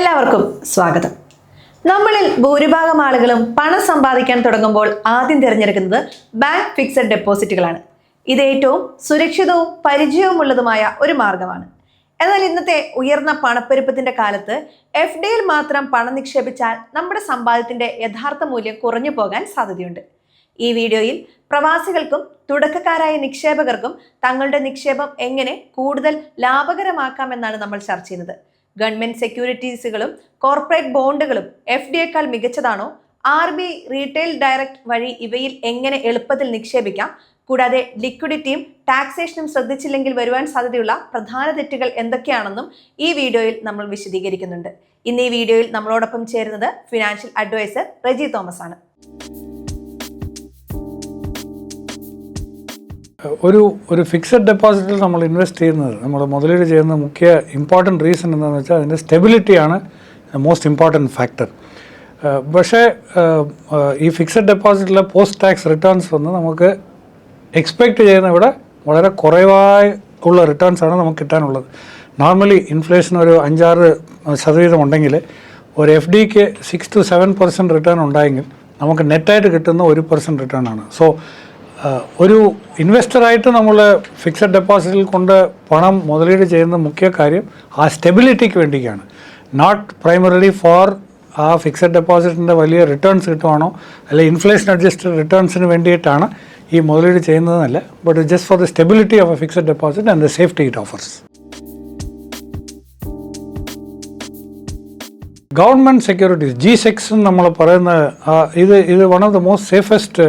എല്ലാവർക്കും സ്വാഗതം. നമ്മളിൽ ഭൂരിഭാഗം ആളുകളും പണം സമ്പാദിക്കാൻ തുടങ്ങുമ്പോൾ ആദ്യം തിരഞ്ഞെടുക്കുന്നത് ബാങ്ക് ഫിക്സഡ് ഡെപ്പോസിറ്റുകളാണ്. ഇത് ഏറ്റവും സുരക്ഷിതവും പരിചയവുമുള്ളതുമായ ഒരു മാർഗമാണ്. എന്നാൽ ഇന്നത്തെ ഉയർന്ന പണപ്പെരുപ്പത്തിന്റെ കാലത്ത് FDയിൽ മാത്രം പണം നിക്ഷേപിച്ചാൽ നമ്മുടെ സമ്പാദ്യത്തിന്റെ യഥാർത്ഥ മൂല്യം കുറഞ്ഞു പോകാൻ സാധ്യതയുണ്ട്. ഈ വീഡിയോയിൽ പ്രവാസികൾക്കും തുടക്കക്കാരായ നിക്ഷേപകർക്കും തങ്ങളുടെ നിക്ഷേപം എങ്ങനെ കൂടുതൽ ലാഭകരമാക്കാമെന്നാണ് നമ്മൾ ചർച്ച ചെയ്യുന്നത്. ഗവൺമെന്റ് സെക്യൂരിറ്റീസുകളും കോർപ്പറേറ്റ് ബോണ്ടുകളും FDയേക്കാൾ മികച്ചതാണോ? RBI റീറ്റെയിൽ ഡയറക്റ്റ് വഴി ഇവയിൽ എങ്ങനെ എളുപ്പത്തിൽ നിക്ഷേപിക്കാം? കൂടാതെ ലിക്വിഡിറ്റിയും ടാക്സേഷനും ശ്രദ്ധിച്ചില്ലെങ്കിൽ വരുവാൻ സാധ്യതയുള്ള പ്രധാന തെറ്റുകൾ എന്തൊക്കെയാണെന്നും ഈ വീഡിയോയിൽ നമ്മൾ വിശദീകരിക്കുന്നുണ്ട്. ഇന്ന് ഈ വീഡിയോയിൽ നമ്മളോടൊപ്പം ചേരുന്നത് ഫിനാൻഷ്യൽ അഡ്വൈസർ റെജി തോമസ് ആണ്. ഒരു ഫിക്സഡ് ഡെപ്പോസിറ്റിൽ നമ്മൾ ഇൻവെസ്റ്റ് ചെയ്യുന്നത്, നമ്മൾ മുതലീട് ചെയ്യുന്ന മുഖ്യ ഇമ്പോർട്ടൻറ്റ് റീസൺ എന്താണെന്ന് വെച്ചാൽ അതിൻ്റെ സ്റ്റെബിലിറ്റിയാണ് മോസ്റ്റ് ഇമ്പോർട്ടൻറ്റ് ഫാക്ടർ. പക്ഷേ ഈ ഫിക്സഡ് ഡെപ്പോസിറ്റിലെ പോസ്റ്റ് ടാക്സ് റിട്ടേൺസ് വന്ന് നമുക്ക് എക്സ്പെക്റ്റ് ചെയ്യുന്ന ഇവിടെ വളരെ കുറവായുള്ള റിട്ടേൺസാണ് നമുക്ക് കിട്ടാനുള്ളത്. നോർമലി ഇൻഫ്ലേഷൻ ഒരു 5-6% ഉണ്ടെങ്കിൽ ഒരു FDക്ക് 6 to 7% റിട്ടേൺ ഉണ്ടായെങ്കിൽ നമുക്ക് നെറ്റായിട്ട് കിട്ടുന്ന 1% റിട്ടേൺ ആണ്. സോ ഒരു ഇൻവെസ്റ്ററായിട്ട് നമ്മൾ ഫിക്സഡ് ഡെപ്പോസിറ്റിൽ കൊണ്ട് പണം മുതലീട് ചെയ്യുന്ന മുഖ്യ കാര്യം ആ സ്റ്റെബിലിറ്റിക്ക് വേണ്ടിയാണ്. നോട്ട് പ്രൈമറിലി ഫോർ ആ ഫിക്സഡ് ഡെപ്പോസിറ്റിൻ്റെ വലിയ റിട്ടേൺസ് കിട്ടുവാണോ അല്ലെങ്കിൽ ഇൻഫ്ലേഷൻ അഡ്ജസ്റ്റഡ് റിട്ടേൺസിന് വേണ്ടിയിട്ടാണ് ഈ മുതലീട് ചെയ്യുന്നതെന്നല്ല, but just for the stability of a fixed deposit and the safety it offers. Government securities G-Secs നമ്മൾ പറയുന്ന ഇത് one of the most safest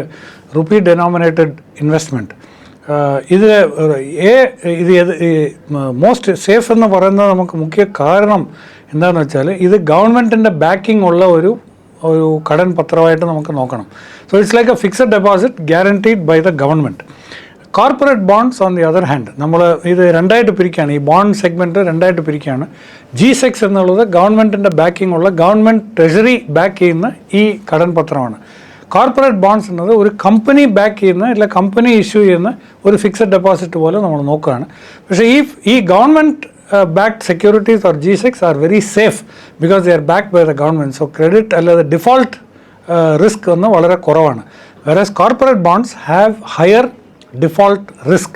rupee denominated investment. ഇത് മോസ്റ്റ് സേഫ് എന്ന് പറയുന്നത് നമുക്ക് മുഖ്യ കാരണം എന്താണെന്ന് വെച്ചാൽ ഇത് ഗവൺമെൻറ്റിൻ്റെ ബാക്കിംഗ് ഉള്ള ഒരു കടൻ പത്രമായിട്ട് നമുക്ക് നോക്കണം. So it's like a fixed deposit guaranteed by the government. Corporate bonds on the other hand നമ്മൾ ഇത് രണ്ടായിട്ട് പിരിക്കുകയാണ്. ഈ ബോണ്ട് സെഗ്മെൻറ്റ് രണ്ടായിട്ട് പിരിക്കുകയാണ്. G-Secs എന്നുള്ളത് ഗവൺമെൻറ്റിൻ്റെ ബാക്കിംഗ് ഉള്ള ഗവൺമെൻറ് ട്രഷറി ബാക്ക് ചെയ്യുന്ന ഈ കടൻ പത്രമാണ്. കോർപ്പറേറ്റ് ബോണ്ട്സ് എന്നത് ഒരു കമ്പനി ബാക്ക് ചെയ്യുന്ന അല്ല കമ്പനി ഇഷ്യൂ ചെയ്യുന്ന ഒരു ഫിക്സഡ് ഡെപ്പോസിറ്റ് പോലെ നമ്മൾ നോക്കുകയാണ്. പക്ഷേ ഈ government backed securities or G-Secs are very safe because they are backed by the government. So credit അല്ലാതെ default risk ഒന്ന് വളരെ കുറവാണ്. Whereas corporate bonds have higher default risk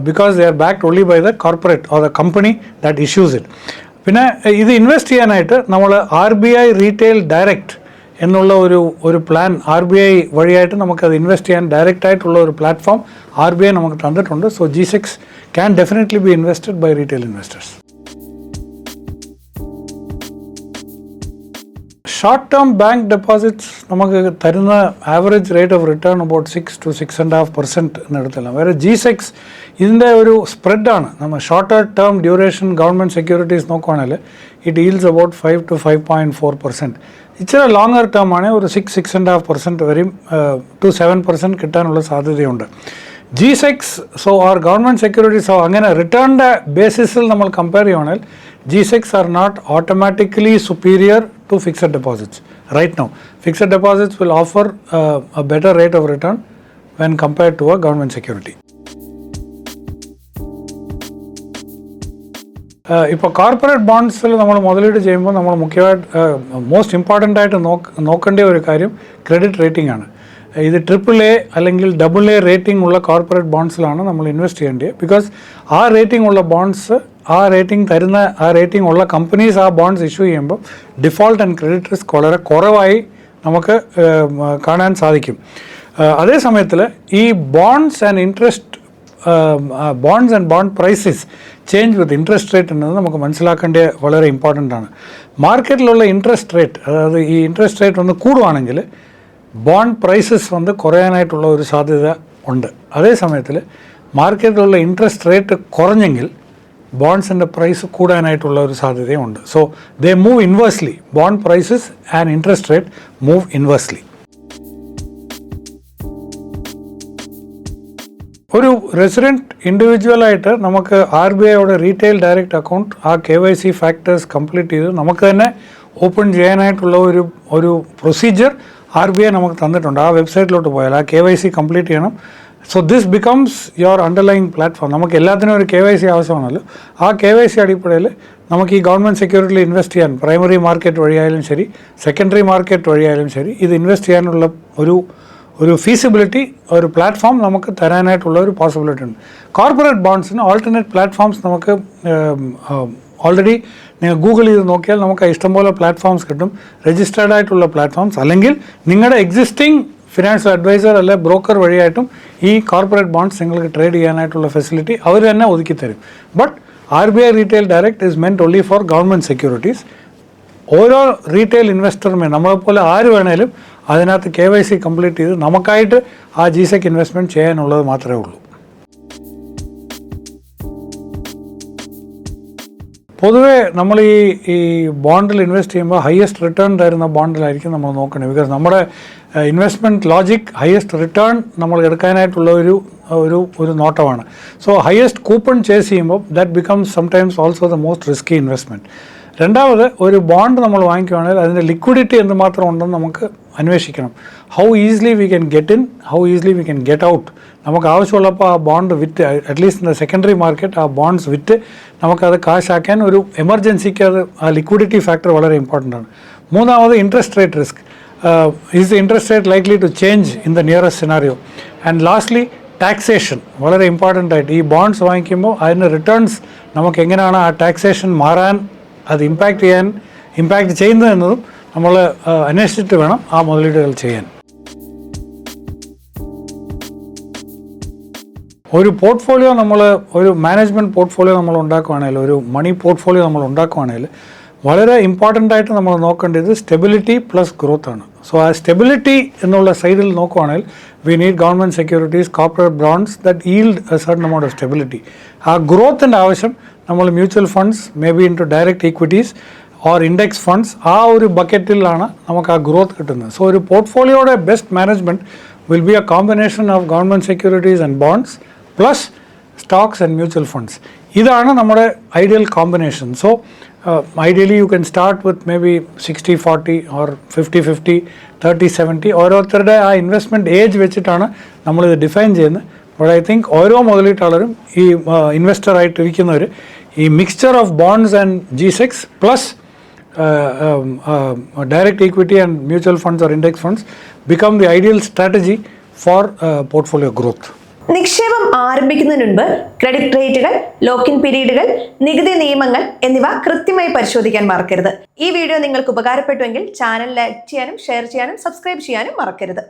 because they are backed only by the corporate or the company that issues it. പിന്നെ ഇത് invest ചെയ്യാനായിട്ട് നമ്മൾ RBI retail direct എന്നുള്ള ഒരു പ്ലാൻ RBI വഴിയായിട്ട് നമുക്കത് ഇൻവെസ്റ്റ് ചെയ്യാൻ ഡയറക്റ്റായിട്ടുള്ള ഒരു പ്ലാറ്റ്ഫോം RBI നമുക്ക് തന്നിട്ടുണ്ട്. So G-Secs can definitely be invested by retail investors. Short term bank deposits നമുക്ക് തരുന്ന average rate of return about 6 to 6.5% എന്നെടുത്തല്ല. വേറെ G-Secs ഇതിൻ്റെ ഒരു സ്പ്രെഡാണ്. നമ്മൾ shorter term duration government securities നോക്കുകയാണെങ്കിൽ ഇറ്റ് ഈൽസ് അബൌട്ട് 5 to 5.4%. ഇച്ചിരി ലോങ്ങർ ടേം ആണ് ഒരു 6.5% വരെയും to 7% കിട്ടാനുള്ള സാധ്യതയുണ്ട്. G-Secs so R government securities അങ്ങനെ റിട്ടേണിൻ്റെ ബേസിസിൽ നമ്മൾ കമ്പയർ ചെയ്യുകയാണെങ്കിൽ G-Secs are not automatically superior to fixed deposits right now. Fixed deposits will offer a better rate of return when compared to a government security. ഇപ്പോൾ corporate ബോണ്ട്സിൽ നമ്മൾ മുതലീട് ചെയ്യുമ്പോൾ നമ്മൾ മുഖ്യമായിട്ട് most important ആയിട്ട് നോക്കേണ്ട ഒരു കാര്യം ക്രെഡിറ്റ് റേറ്റിംഗ് ആണ്. ഇത് AAA അല്ലെങ്കിൽ AA റേറ്റിംഗ് ഉള്ള കോർപ്പറേറ്റ് ബോണ്ട്സിലാണ് നമ്മൾ ഇൻവെസ്റ്റ് ചെയ്യേണ്ടത്. ബിക്കോസ് ആ റേറ്റിംഗ് ഉള്ള ബോണ്ട്സ് ആ റേറ്റിംഗ് ഉള്ള കമ്പനീസ് ആ ബോണ്ട്സ് ഇഷ്യൂ ചെയ്യുമ്പോൾ ഡിഫോൾട്ട് ആൻഡ് ക്രെഡിറ്റ് റിസ്ക് വളരെ കുറവായി നമുക്ക് കാണാൻ സാധിക്കും. അതേ സമയത്തിൽ ഈ bonds and bond prices change with interest rate എന്നത് നമുക്ക് മനസ്സിലാക്കേണ്ട വളരെ ഇമ്പോർട്ടൻ്റ് ആണ്. മാർക്കറ്റിലുള്ള ഇൻട്രസ്റ്റ് റേറ്റ്, അതായത് ഈ ഇൻട്രസ്റ്റ് റേറ്റ് ഒന്ന് കൂടുവാണെങ്കിൽ ബോണ്ട് പ്രൈസസ് വന്ന് കുറയാനായിട്ടുള്ള ഒരു സാധ്യത ഉണ്ട്. അതേ സമയത്തിൽ മാർക്കറ്റിലുള്ള ഇൻട്രസ്റ്റ് റേറ്റ് കുറഞ്ഞെങ്കിൽ ബോണ്ട്സിൻ്റെ പ്രൈസ് കൂടാനായിട്ടുള്ള ഒരു സാധ്യതയുണ്ട്. So they move inversely. Bond prices and interest rate move inversely. ഒരു റെസിഡൻറ്റ് ഇൻഡിവിജ്വലായിട്ട് നമുക്ക് RBIയുടെ റീറ്റെയിൽ ഡയറക്റ്റ് അക്കൗണ്ട് ആ KYC ഫാക്ടേഴ്സ് കംപ്ലീറ്റ് ചെയ്ത് നമുക്ക് തന്നെ ഓപ്പൺ ചെയ്യാനായിട്ടുള്ള ഒരു പ്രൊസീജിയർ RBI നമുക്ക് തന്നിട്ടുണ്ട്. ആ വെബ്സൈറ്റിലോട്ട് പോയാൽ ആ KYC കംപ്ലീറ്റ് ചെയ്യണം. So this becomes your underlying platform. നമുക്ക് എല്ലാത്തിനും ഒരു KYC ആവശ്യമാണല്ലോ. ആ KYC അടിപ്പടയിൽ നമുക്ക് ഈ ഗവൺമെൻറ് സെക്യൂരിറ്റിയിൽ ഇൻവെസ്റ്റ് ചെയ്യാൻ പ്രൈമറി മാർക്കറ്റ് വഴിയായാലും ശരി, സെക്കൻഡറി മാർക്കറ്റ് വഴിയായാലും ശരി, ഇത് ഇൻവെസ്റ്റ് ചെയ്യാനുള്ള ഒരു ഫീസിബിലിറ്റി, ഒരു പ്ലാറ്റ്ഫോം നമുക്ക് തരാനായിട്ടുള്ള ഒരു പോസിബിലിറ്റി ഉണ്ട്. കോർപ്പറേറ്റ് ബോണ്ട്സിന് ആൾട്ടർനേറ്റ് പ്ലാറ്റ്ഫോംസ് നമുക്ക് ഓൾറെഡി നിങ്ങൾ ഗൂഗിൾ ചെയ്ത് നോക്കിയാൽ നമുക്ക് ഇഷ്ടംപോലെ പ്ലാറ്റ്ഫോംസ് കിട്ടും, രജിസ്റ്റേർഡ് ആയിട്ടുള്ള പ്ലാറ്റ്ഫോംസ്. അല്ലെങ്കിൽ നിങ്ങളുടെ എക്സിസ്റ്റിംഗ് ഫിനാൻഷ്യൽ അഡ്വൈസർ അല്ലെ ബ്രോക്കർ വഴിയായിട്ടും ഈ കോർപ്പറേറ്റ് ബോണ്ട്സ് നിങ്ങൾക്ക് ട്രേഡ് ചെയ്യാനായിട്ടുള്ള ഫെസിലിറ്റി അവർ തന്നെ ഒതുക്കി തരും. But RBI retail direct is meant only for government securities. ഓരോ റീറ്റെയിൽ ഇൻവെസ്റ്ററുമേ നമ്മളെപ്പോലെ ആര് വേണേലും അതിനകത്ത് KYC കംപ്ലീറ്റ് ചെയ്ത് നമുക്കായിട്ട് ആ GSEC ഇൻവെസ്റ്റ്മെൻറ്റ് ചെയ്യാനുള്ളത് മാത്രമേ ഉള്ളൂ. പൊതുവേ നമ്മൾ ഈ ബോണ്ടിൽ ഇൻവെസ്റ്റ് ചെയ്യുമ്പോൾ ഹയസ്റ്റ് റിട്ടേൺ തരുന്ന ബോണ്ടിലായിരിക്കും നമ്മൾ നോക്കുന്നത്. ബിക്കോസ് നമ്മുടെ ഇൻവെസ്റ്റ്മെൻറ്റ് ലോജിക് ഹയസ്റ്റ് റിട്ടേൺ നമ്മൾ എടുക്കാനായിട്ടുള്ള ഒരു നോട്ടമാണ്. സോ ഹയസ്റ്റ് കൂപ്പൺ ചേസ് ചെയ്യുമ്പോൾ that becomes sometimes also the most risky investment. രണ്ടാമത്, ഒരു ബോണ്ട് നമ്മൾ വാങ്ങിക്കുകയാണെങ്കിൽ അതിൻ്റെ ലിക്വിഡിറ്റി എന്തുമാത്രം ഉണ്ടെന്ന് നമുക്ക് അന്വേഷിക്കണം. How easily we can get in, how easily we can get out. നമുക്ക് ആവശ്യമുള്ളപ്പോൾ ആ ബോണ്ട് വിറ്റ്, at least in the secondary market ആ ബോണ്ട്സ് വിറ്റ് നമുക്കത് കാശാക്കാൻ ഒരു എമർജൻസിക്ക് അത് ആ ലിക്വിഡിറ്റി ഫാക്ടർ വളരെ ഇമ്പോർട്ടൻ്റ് ആണ്. മൂന്നാമത്, interest rate risk. Is the interest rate likely to change in the nearest scenario? And lastly, taxation വളരെ ഇമ്പോർട്ടൻ്റ് ആയിട്ട് ഈ ബോണ്ട്സ് വാങ്ങിക്കുമ്പോൾ അതിൻ്റെ റിട്ടേൺസ് നമുക്ക് എങ്ങനെയാണ് ആ ടാക്സേഷൻ മാറാൻ, അത് ഇമ്പാക്റ്റ് ചെയ്യുന്നതെന്നതും നമ്മൾ അന്വേഷിച്ചിട്ട് വേണം ആ മുതലീടുകൾ ചെയ്യാൻ. ഒരു പോർട്ട്ഫോളിയോ ഒരു മാനേജ്മെൻറ്റ് പോർട്ട്ഫോളിയോ നമ്മൾ ഉണ്ടാക്കുകയാണെങ്കിൽ, ഒരു മണി പോർട്ട്ഫോളിയോ നമ്മൾ ഉണ്ടാക്കുകയാണെങ്കിൽ വളരെ ഇമ്പോർട്ടൻ്റ് ആയിട്ട് നമ്മൾ നോക്കേണ്ടത് സ്റ്റെബിലിറ്റി പ്ലസ് ഗ്രോത്ത് ആണ്. സോ ആ സ്റ്റെബിലിറ്റി എന്നുള്ള സൈഡിൽ നോക്കുകയാണെങ്കിൽ we need government securities, corporate bonds that yield a certain amount of stability. ആ ഗ്രോത്തിൻ്റെ ആവശ്യം നമ്മൾ mutual funds, may be into direct equities or index funds, ആ ഒരു ബക്കറ്റിലാണ് നമുക്ക് ആ ഗ്രോത്ത് കിട്ടുന്നത്. സോ ഒരു പോർട്ട്ഫോളിയോയുടെ best management will be a combination of government securities and bonds plus stocks and mutual funds. ഇതാണ് നമ്മുടെ ideal combination. So ideally you can start with may be 60-40 or 50-50, 30-70. ഓരോരുത്തരുടെ ആ ഇൻവെസ്റ്റ്മെൻറ്റ് ഏജ് വെച്ചിട്ടാണ് നമ്മളിത് define ചെയ്യുന്നത്. But I think ഓരോ മുതലീട്ടാളരും ഈ ഇൻവെസ്റ്ററായിട്ടിരിക്കുന്നവർ ഈ mixture of bonds and G-SECs plus direct equity and mutual funds or index funds become the ideal strategy for portfolio growth. നിക്ഷേപം ആരംഭിക്കുന്നതിന് മുൻപ് ക്രെഡിറ്റ് റേറ്റുകൾ, ലോക്കിൻ പീരീഡുകൾ, നികുതി നിയമങ്ങൾ എന്നിവ കൃത്യമായി പരിശോധിക്കാൻ മറക്കരുത്. ഈ വീഡിയോ നിങ്ങൾക്ക് ഉപകാരപ്പെട്ടുവെങ്കിൽ ചാനൽ ലൈക്ക് ചെയ്യാനും ഷെയർ ചെയ്യാനും സബ്സ്ക്രൈബ് ചെയ്യാനും മറക്കരുത്.